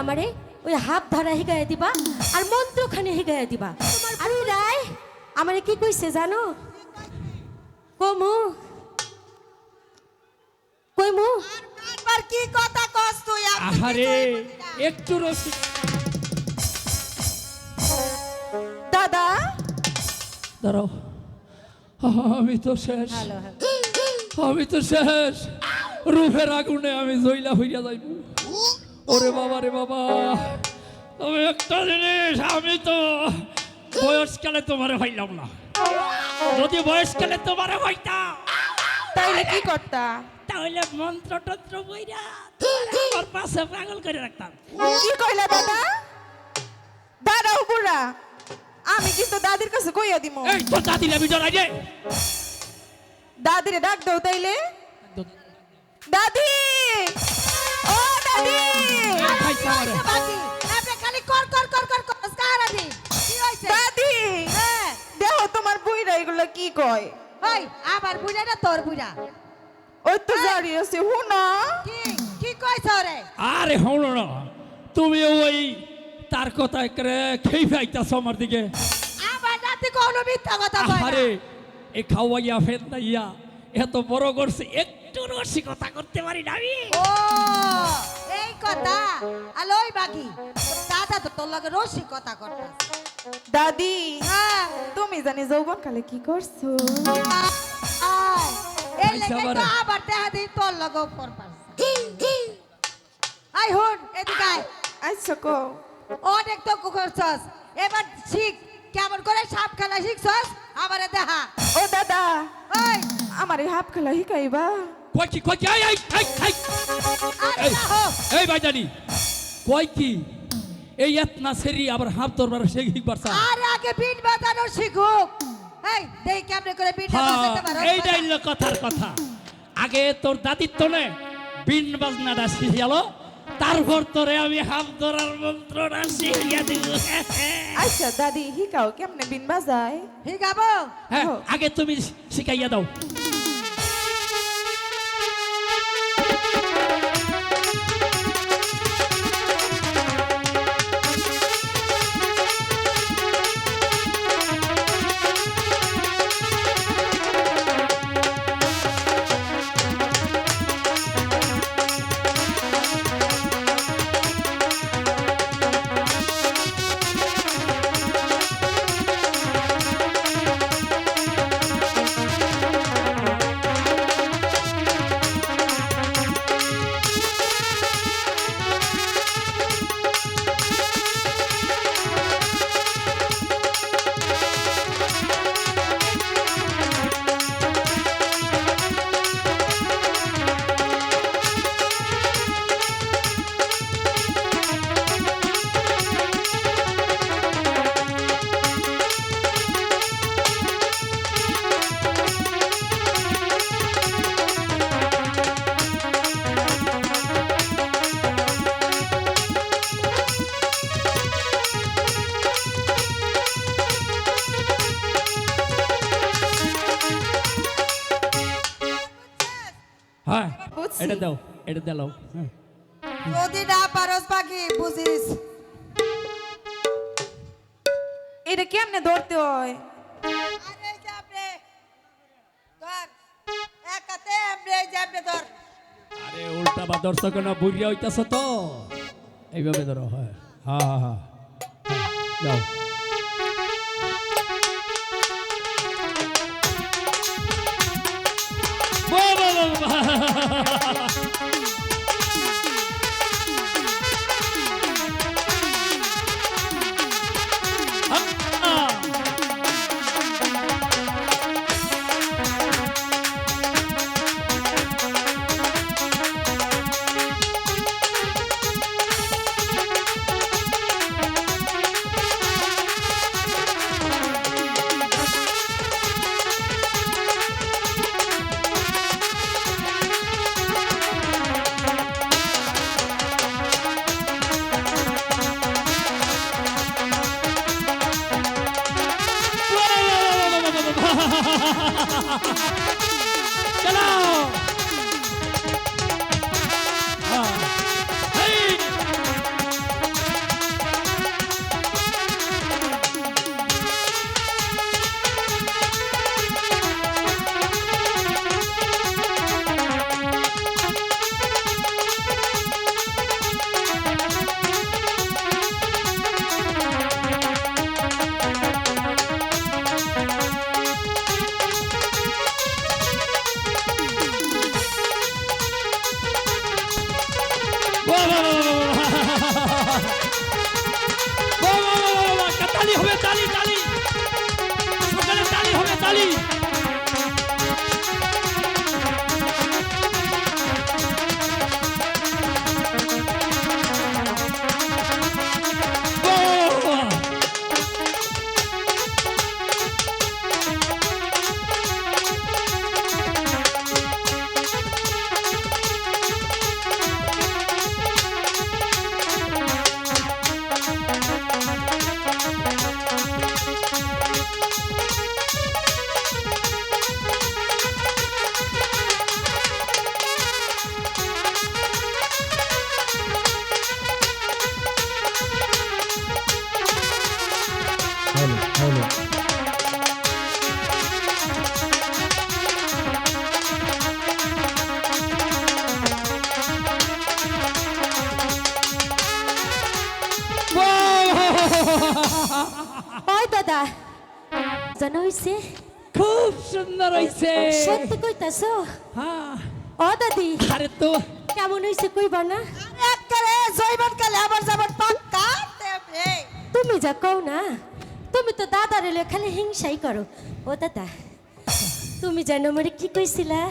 আমারে ওই হাত ধরা হিগায় দিবা আর মন্ত্রখানে হিগায় দিবা। আর ওই রায় আমারে কি কইছে জানো? কমু কইমু আর কি কথা কস তুই? আহারে একটু রসি দাদা দাঁড়াও, আমি তো শেষ, হ্যালো হ্যালো আমি তো শেষ, রূপের আগুনে আমি জইলা হইয়া যাইব। ওরে বাবা রে বাবা, তবে একটা জিনিস, আমি তো বয়সকালে তোমারে হইলাম না। যদি বয়সকালে তোমারে হইতাম তাইলে কি করতা? তাহলে মন্ত্র টন্ত্র বইরা আমার পাশে পাগল করে রাখতাম। কি কইলা দাদা? দাদা বুড়া, আমি কিন্তু দাদির কাছে কইয়া দিমু। এই তো দাদিলে আমি ডরাই রে। দাদিরে ডাক দাও তাইলে। দাদি, ও দাদি, খাইছে আমারে। বাকি আপনি খালি কর কর কর কর কর কারাদি কি হইছে? দাদি, হ্যাঁ দেখো তোমার বুইরা এগুলো কি কয়। ওই আবার বুইড়া না তোর বুইড়া? ওই তো জারি আছে হুনা। কি কি কইছ রে? আরে হলো না, তুমি ওই তার কথা করে খেয়ে ফাইতাছ আমার দিকে। আবার নাতি কোন মিথ্যা কথা কয় আরে না। এ খাওয়াইয়া ফেল নাইয়া এত বড় করছে, একটু রসিকতা করতে পারি না আমি। ও এই কথা আলোই বাকি দাদা তো তোর লগে রসি কথা করতাস। দাদি, হ্যাঁ তুমি জানি যৌবন কালে কি করছো? আয়, এই আইসা লেগে তো বারে। আবার দেখা দিই তোর লগে করপাস। আই হুন এদিকে আয়। আচ্ছা কো। অনেক তো করছস, এবার শিখ কেমন করে সাপ খেলা শিখছস আমারে দেখা। ও দাদা, ওই আমার এই হাফ খেলা শিখাইবা? কই কি কই কি, এই এই এই এই আরে এই, না হো এই ভাইজানি কই কি এই এতনা সেরি আবার হাত দরবার সে কি করছ? আরে আগে বিট বাজানো শিখুক। এই দেখ কেমনে করে বিট হ্যাঁ, বাজাতে পারো। এইটাই হলো কথার কথা। আগে তোর দাদির তনে বিন বাজনাটা শিখিয়ালো, তারপর তোরে আমি হাত ধরার মন্ত্রটা শিখিয়া দিব। আচ্ছা দাদি, শিখাও কেমনে বিন বাজায়? শিখাবো? হ্যাঁ, আগে তুমি শিখাইয়া দাও। হ্যাঁ, বুঝছি। এটা দাও, এটা দাও। হ্যাঁ। যদি না পারস বাকি বুঝিস। এটা কেমনে ধরতে হয়? আরে এই যে আপনি ধর এক হাতে আপনি এই যে আপনি ধর। আরে উল্টা বা দর্শক না বুড়িয়া হইতাছ তো, এইভাবে ধরো। হ্যাঁ হ্যাঁ হ্যাঁ হ্যাঁ, যাও। বাহ, বাহ, বাহ, বাহ। चलो हाँ, hey! হয়েছে? খুব সুন্দর হইছে। সত্যি কইতাছো? হ্যাঁ। ও দাদি, আরে তো কেমন হয়েছে কইবা না? একবারে জৈবন কালে আবার যাবার পাক্কা দেবে। তুমি যা কও না, তুমি তো দাদার এলে খালি হিংসাই করো। ও দাদা, তুমি জানো আমার কি কইছিলা?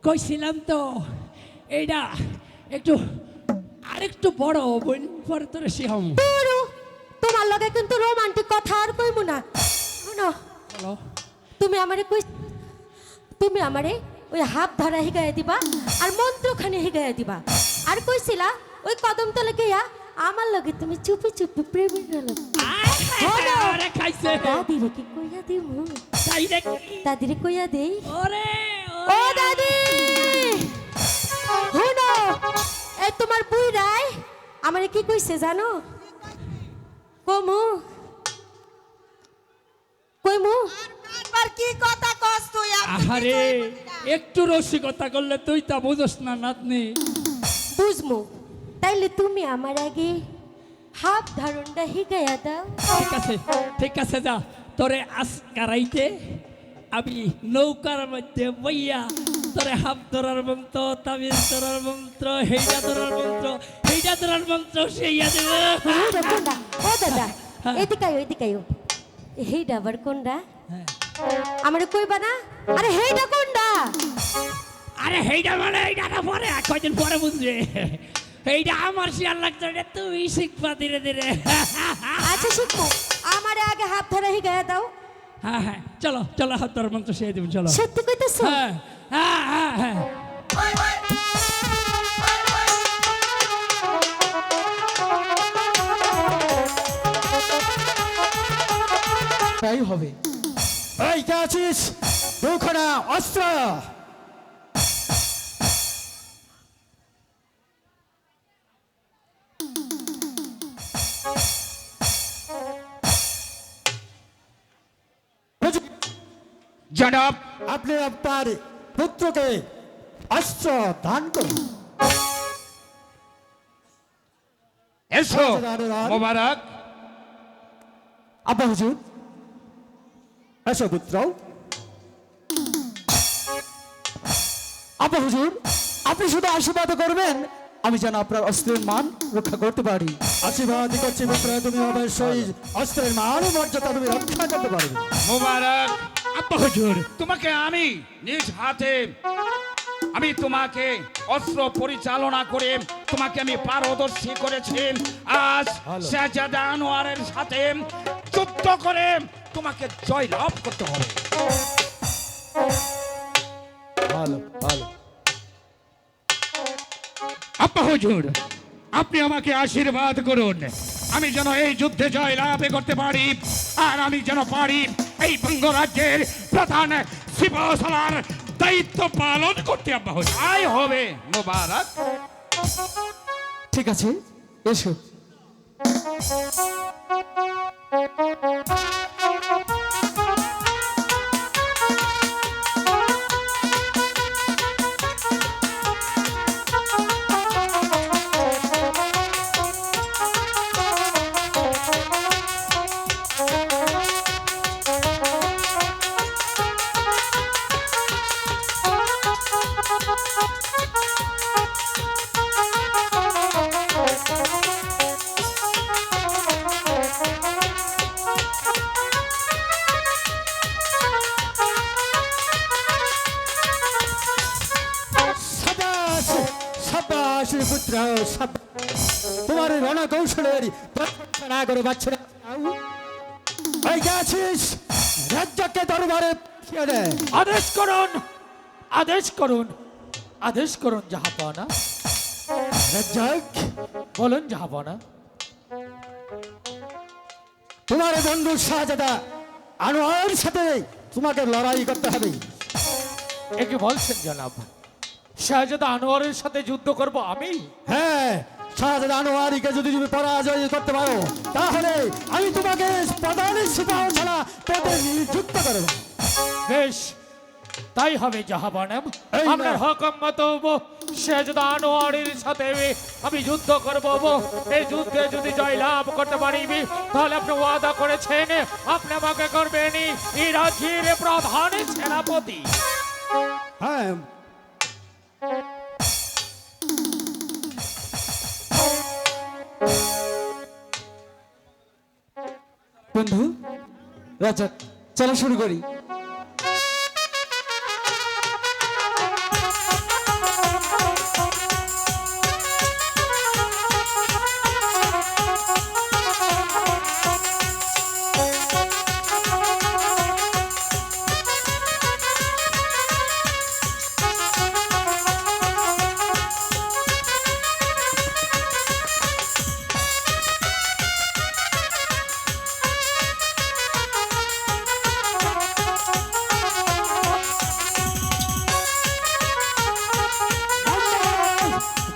কইছিলাম তো এইটা একটু আরেকটু বড় বোন পরে তোরে শিখাম। তোরও তোমার লগে কিন্তু রোমান্টিক কথা আর কইমু না। শুনো, বলো। তুমি আমারে ওই হাত ধরা হিগায় দিবা আর মন্ত্রখানে হিগায় দিবা। আর কইছিলা ওই কদম তলে গিয়া আমার লগে তুমি চুপি চুপি প্রেমে গেল। আরে খাইছে। দাদিরে কি কইয়া দিমু? তাই রে। দাদিরে কইয়া দেই? ওরে ও দাদি, শুনো, এই তোমার বুইরাই আমারে কি কইছে জানো? কমু কইমু? আর কি কথা কস তুই? আহারে একটু রসিকতা করলে তুই তা বুঝস না নাতনি। বুঝমু, তাইলে তুমি আমার আগে হাফ ধারণটা হিগাইয়া দাও। ঠিক আছে ঠিক আছে, যা তোরে আসকারাইতে আমি নৌকার মধ্যে বইয়া তোরে হাফ ধরার মন্ত্র, তাবিজ ধরার মন্ত্র, হেইটা ধরার মন্ত্র, হেইটা ধরার মন্ত্র সেইয়া দেব। এইটা কোনটা? ও দাদা, এদিকাইও। হেইটা আবার কোনটা? আমারে কইবা না? আরে হেইটা কোনটা? আরে হেইটা মানে এইটা না, পরে কয়দিন পরে বুঝবে। এইটা আমার শিয়ার লাগছে, এটা তুই শিখবা ধীরে ধীরে। আচ্ছা শিখবো, আমারে আগে হাফ ধরা হিগাইয়া দাও। হ্যাঁ হ্যাঁ, চলো চলো, হাত ধরার মন্ত্র শিখে দেবেন, চলো। সত্যি কইতেছো? হ্যাঁ হ্যাঁ হ্যাঁ হ্যাঁ। তাই হবে। এই কে আছিস? দুখানা অস্ত্র। জনাব, আপনি আপনার পুত্রকে অস্ত্র দান করুন। এসো মোবারক। আব্বা হুজুর, এসো পুত্র। আব্বা হুজুর, আপনি শুধু আশীর্বাদ করবেন আমি যেন আপনার অস্ত্রের মান রক্ষা করতে পারি। আশীর্বাদ করছি পুত্র, তুমি অবশ্যই অস্ত্রের মান ও মর্যাদা তুমি রক্ষা করতে পারবে। মোবারক। আব্বা হুজুর, তোমাকে আমি নিজ হাতে তোমাকে অস্ত্র পরিচালনা করে তোমাকে আমি পারদর্শী করেছি। আজ শাহজাদা আনোয়ারের সাথে যুদ্ধ করে তোমাকে জয় লাভ করতে হবে। ভালো ভালো। আব্বা হুজুর, আপনি আমাকে আশীর্বাদ করুন আমি যেন এই যুদ্ধে জয় লাভ করতে পারি, আর আমি যেন পারি এই বঙ্গরাজ্যের প্রধান সিপাহসালার দায়িত্ব পালন করতে। আব্বা হুজুর, আয় হবে মোবারক। ঠিক আছে, এসো। পুত্র, তোমার রণকৌশলের প্রশংসা করে বাচ্চারা আছিস রাজ্যকে দরবারে আদেশ করুন, আদেশ করুন, আদেশ করুন জাহাপনা। রাজ্জাক, বলুন জাহাপনা। তোমার বন্ধু শাহজাদা আনোয়ার সাথে তোমাকে লড়াই করতে হবে। একে বলছেন জনাব, শাহজাদা আনোয়ারের সাথে যুদ্ধ করব আমি? হ্যাঁ, শাহজাদা আনোয়ারকে যদি তুমি পরাজয় করতে পারো তাহলে আমি তোমাকে প্রধান সিপাহসালা পদে নিযুক্ত করব। বেশ, তাই হবে জাহাবানাম। এই না। আপনার হুকুম মতো শেহজাদা আনোয়ারের সাথে আমি যুদ্ধ করব। এই যুদ্ধে যদি জয়লাভ করতে পারিবি তাহলে আপনি ওয়াদা করেছেন আপনি আমাকে করবেন এই রাজ্যের প্রধান সেনাপতি। হ্যাঁ বন্ধু রাজা, চলো শুরু করি।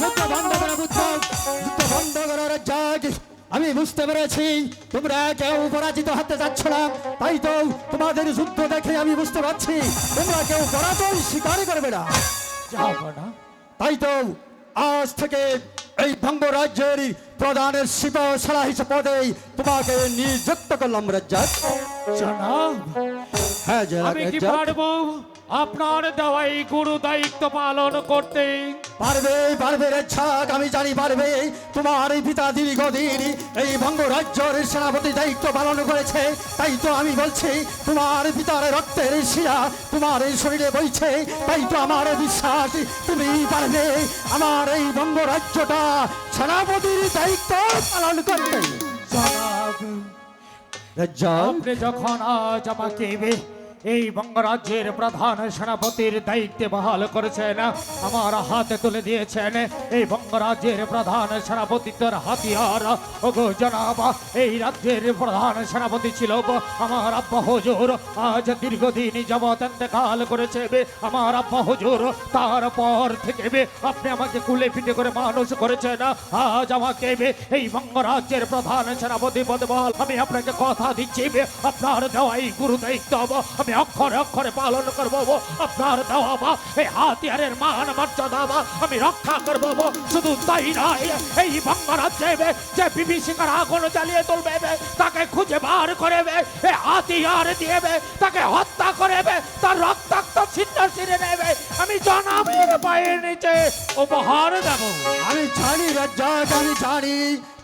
যুদ্ধ বন্ধ করা বুদ্ধ, যুদ্ধ বন্ধ করার জাগ। আমি বুঝতে পেরেছি তোমরা কেউ পরাজিত হতে যাচ্ছ না, তাই তো তোমাদের যুদ্ধ দেখে আমি বুঝতে পারছি তোমরা কেউ পরাজয় স্বীকার করবে না। জাহাবানা, তাই তো আজ থেকে এই ভঙ্গ রাজ্যের প্রধানের সিপাহ সালা হিসেবে পদে তোমাকে নিযুক্ত করলাম রাজ্জাক। জনাব, হ্যাঁ আমি কি রাজ্জাক। পারবো আপনার দেওয়াই গুরু দায়িত্ব পালন করতে? পারবে পারবে রাজ্জাক, আমি জানি পারবে। তোমার এই পিতা দীর্ঘদিন এই ভঙ্গ রাজ্যের সেনাপতি দায়িত্ব পালন করেছে, তাই তো আমি বলছি তোমার পিতার রক্তের শিরা তোমার এই শরীরে বইছে, তাই তো আমার বিশ্বাস তুমি পারবে আমার এই ভঙ্গ রাজ্যটা সেনাপতির দায়িত্ব পালন করতে। জনাব, রাজ্জাক, আপনি যখন আজ আমাকে এই বঙ্গরাজ্যের প্রধান সেনাপতির দায়িত্বে বহাল করেছেন, আমার হাতে তুলে দিয়েছেন এই বঙ্গরাজ্যের প্রধান সেনাপতিত্বের হাতিয়ার। ওগো জনাব, এই রাজ্যের প্রধান সেনাপতি ছিল আমার আব্বা হুজুর। আজ দীর্ঘদিন যাবৎ ইন্তেকাল করেছে আমার আব্বা হুজুর। তারপর থেকে আপনি আমাকে কুলে পিঠে করে মানুষ করেছেন। আজ আমাকে এই বঙ্গরাজ্যের প্রধান সেনাপতি পদে বহাল আমি আপনাকে কথা দিচ্ছি আপনার দেওয়াই গুরু দায়িত্ব আমি অক্ষরে অক্ষরে পালন করবো। আপনার দেওয়া এই হাতিয়ারের মান মর্যাদা আমি রক্ষা করবো। শুধু তাই নয়, এই বঙ্গরাজ্যে যে বিভীষিকার আগুন জ্বালিয়ে তুলবে তাকে খুঁজে বার করে এই হাতিয়ার দিয়ে তাকে হত্যা করে তার রক্তাক্ত ছিন্ন ছিঁড়ে নেবে আমি জনাবের পায়ের নিচে উপহার দেব। আমি জানি রাজ্জাক, আমি জানি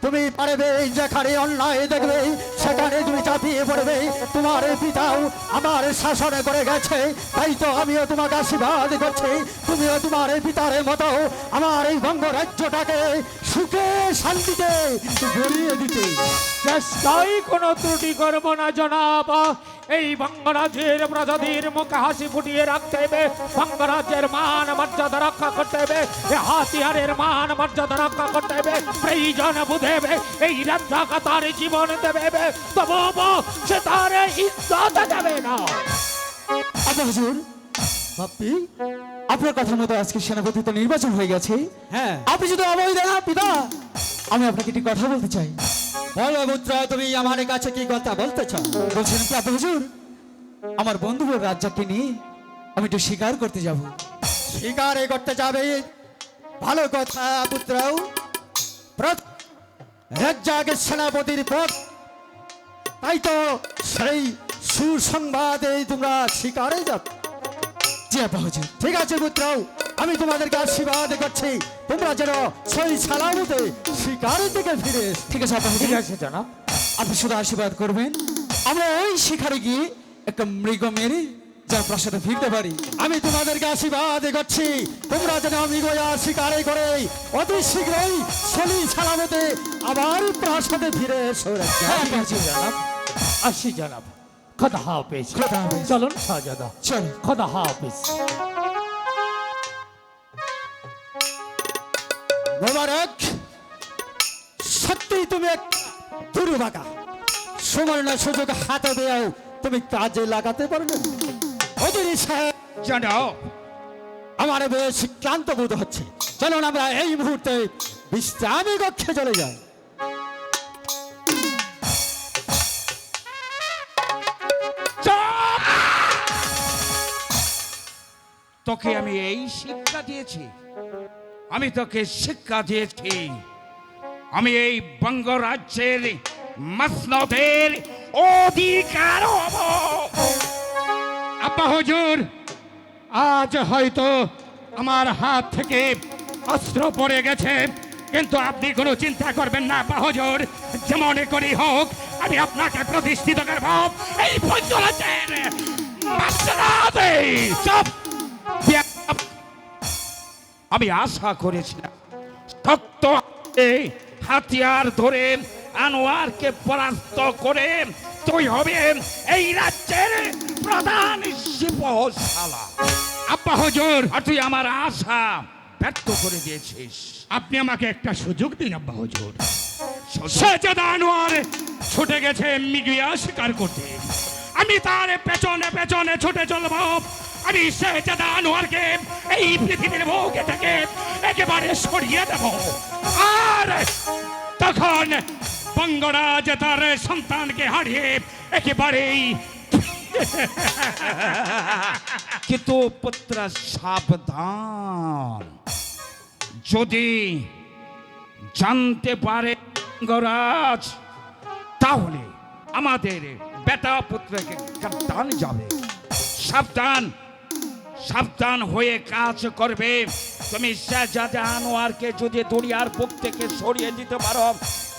তুমি পারবে। যেখানে অন্যায় দেখবে সেখানে তুমি চাপিয়ে পড়বে। তোমার পিতাও আমার শাসনে করে গেছে, তাই তো আমিও তোমাকে আশীর্বাদ করছি তুমিও তোমার পিতার মতো আমার এই বঙ্গ রাজ্যটাকে সুখে শান্তিতে গড়িয়ে দিতে। চেষ্টাই কোনো ত্রুটি করব না জনাব। এই বঙ্গরাজ্যের প্রজাদের মুখে হাসি ফুটিয়ে রাখতে হবে, বঙ্গরাজ্যের মান মর্যাদা রক্ষা করতে হবে, হাতিয়ারের মান মর্যাদা রক্ষা করতে হবে। প্রয়োজন বুঝে এই রাজ্যকে তার জীবন দেবে, তবু সে তার ইজ্জত দেবে না। আচ্ছা হুজুর, বাপ্পি আপনার কথার মতো আজকে সেনাপতি তো নির্বাচন হয়ে গেছে। হ্যাঁ, আপনি যদি অবৈ দেন পিতা, আমি আপনাকে একটি কথা বলতে চাই। বলো পুত্র, তুমি আমার কাছে কি কথা বলতে চাও? বলছেন কি আপনি হুজুর? আমার বন্ধুর রাজ্যকে নিয়ে আমি একটু শিকার করতে যাব। শিকারে করতে যাবে? ভালো কথা পুত্র। রাজ্যের সেনাপতির পদ, তাই তো সেই সুসংবাদে তোমরা শিকারে যাবে। জি আপা হুজুর। ঠিক আছে পুত্র, আমি তোমাদেরকে আশীর্বাদ করছি তোমরা যেন সেই সালামতে শিকারের দিকে ফিরে এসো। ঠিক আছে আপা ঠিক হুজুর, আছে জনাব। আপনি শুধু আশীর্বাদ করবেন আমরা ওই শিকারে গিয়ে একটা মৃগ মেরে যার প্রাসাদে ফিরতে পারি। আমি তোমাদেরকে আশীর্বাদ করছি তোমরা যেন মৃগয়া শিকারে করে অতি শীঘ্রই সলি সালামতে আবার প্রাসাদে ফিরে এসো। হ্যাঁ, ঠিক আছে জনাব। আসি জনাব। খোদা হাফেজ। খোদা হাফেজ। চলুন শাহজাদা, চল। খোদা হাফেজ। মোবারক, সত্যি তুমি এক দুর্ভাগা। সুবর্ণ সুযোগ হাতে দেও তুমি কাজে লাগাতে পারবে না। অজিরি সাহেব, জানো আমার বেশ ক্লান্ত বোধ হচ্ছে, চলুন আমরা এই মুহূর্তে বিশ্রামী কক্ষে চলে যাই। তোকে আমি এই শিক্ষা দিয়েছি, আমি তোকে শিক্ষা দিয়েছি আমি এই বঙ্গরাজ্যের মসনদের অধিকার হব। আব্বা হুজুর, আজ হয়তো আমার হাত থেকে অস্ত্র পড়ে গেছে, কিন্তু আপনি কোনো চিন্তা করবেন না আব্বা হুজুর। যেমন করেই হোক আমি আপনাকে প্রতিষ্ঠিত করব এই বঙ্গরাজ্যের মসনদে। চুপ! আমি আশা করেছিলাম শক্ত হাতে হাতিয়ার ধরে আনোয়ারকে পরাস্ত করে তুই হবে এই রাজ্যের প্রধান সিপাহসালা। আব্বা হুজুর, আর তুই আমার আশা ব্যর্থ করে দিয়েছিস। আপনি আমাকে একটা সুযোগ দিন আব্বা হুজুর। সুযোগ? শেহজাদা আনোয়ার ছুটে গেছে মিডিয়া শিকার করতে, আমি তার পেছনে পেছনে ছুটে চলব। আমি শেহজাদা আনোয়ারকে এই পৃথিবীর বুকে থেকে একেবারে সরিয়ে দেব। আর তখন বঙ্গরাজ তার সন্তানকে হারিয়ে একেবারেই কিন্তু পুত্র সাবধান, যদি জানতে পারে বঙ্গরাজ তাহলে আমাদের বেটা পুত্রকে কাটান যাবে। সাবধান, সাবধান হয়ে কাজ করবে। তুমি শেহজাদা আনোয়ারকে যদি দুনিয়ার বুক থেকে সরিয়ে দিতে পারো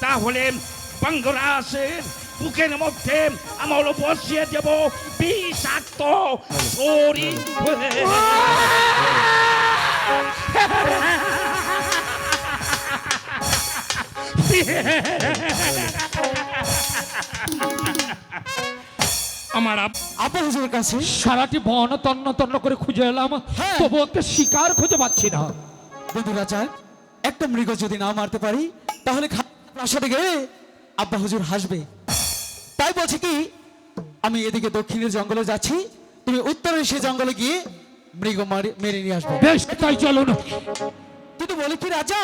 তাহলে বঙ্গরাজের বুকের মধ্যে আমল বসিয়ে দেব বিষাক্ত ছড়ি। আমার আব্বা হুজুরের কাছে সারাটি বন তন্ন তন্ন করে খুঁজে এলাম, হ্যাঁ। তবু একটা শিকার খুঁজে পাচ্ছি না। বন্ধু রাজা, একটা মৃগ যদি না মারতে পারি তাহলে প্রাসাদে গেলে আব্বা হুজুর হাসবে। তাই বলছি কি, আমি এদিকে দক্ষিণের জঙ্গলে যাচ্ছি, তুমি উত্তরের সে জঙ্গলে গিয়ে মৃগ মেরে নিয়ে আসবে। বেশ, তাই চলুন। কিন্তু বলি কি রাজা,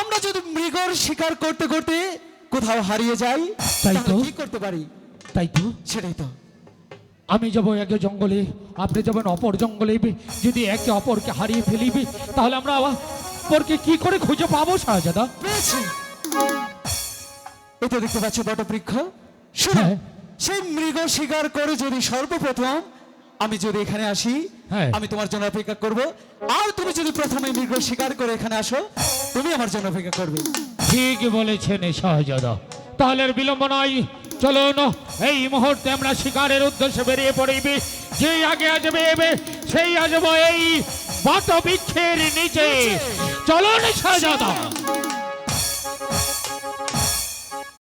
আমরা যদি মৃগর শিকার করতে করতে কোথাও হারিয়ে যাই তাই তো। তাহলে কি করতে পারি? তাই তো, সেটাই তো। আমি যাবো এক জঙ্গলে, আপনি যাবেন অপর জঙ্গলে। যদি একে অপরকে হারিয়ে ফেলিবি তাহলে আমরা অপরকে কি করে খুঁজে পাবো শাহজাদা? পেয়েছি, এটা দেখতে পাচ্ছ বটবৃক্ষ। শোনো, হ্যাঁ। সেই মৃগ শিকার করে যদি সর্বপ্রথম আমি যদি এখানে আসি, হ্যাঁ। আমি তোমার জন্য অপেক্ষা করব। আর তুমি যদি প্রথমে মৃগ শিকার করে এখানে আসো, তুমি আমার জন্য অপেক্ষা করবে। ঠিক বলেছেন শাহজাদা, তাহলে আর বিলম্ব নয়, চলুন এই মুহূর্তে আমরা শিকারের উদ্দেশ্যে বেরিয়ে পড়িবি। যেই আগে আসবে সেই আসবো এই বটবৃক্ষের নিচে। চলুন শাহজাদা।